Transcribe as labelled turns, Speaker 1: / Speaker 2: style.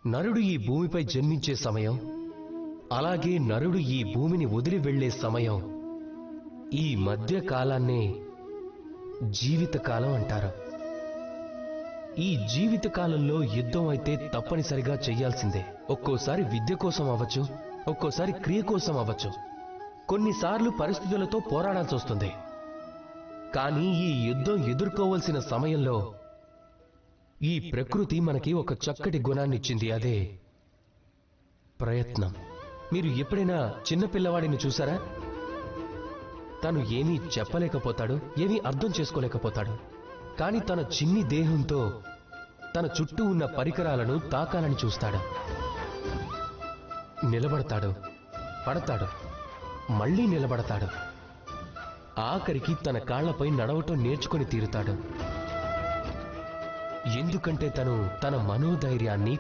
Speaker 1: నరుడు ఈ భూమిపై జన్మించే సమయం, అలాగే నరుడు ఈ భూమిని వదిలి వెళ్లే సమయం, ఈ మధ్య కాలాన్నే జీవితకాలం అంటారు. ఈ జీవితకాలంలో యుద్ధం అయితే తప్పనిసరిగా చెయ్యాల్సిందే. ఒక్కోసారి విద్య కోసం అవ్వచ్చు, ఒక్కోసారి క్రియ కోసం అవ్వచ్చు, కొన్నిసార్లు పరిస్థితులతో పోరాడాల్సి వస్తుంది. కానీ ఈ యుద్ధం ఎదుర్కోవలసిన సమయంలో ఈ ప్రకృతి మనకి ఒక చక్కటి గుణాన్నిచ్చింది, అదే ప్రయత్నం. మీరు ఎప్పుడైనా చిన్నపిల్లవాడిని చూసారా? తను ఏమీ చెప్పలేకపోతాడు, ఏమీ అర్థం చేసుకోలేకపోతాడు. కాని తన చిన్ని దేహంతో తన చుట్టూ ఉన్న పరికరాలను తాకాలని చూస్తాడు. నిలబడతాడు, పడతాడు, మళ్లీ నిలబడతాడు. ఆఖరికి తన కాళ్లపై నడవటం నేర్చుకుని తీరుతాడు. ఎందుకంటే తను తన మనోధైర్యాన్ని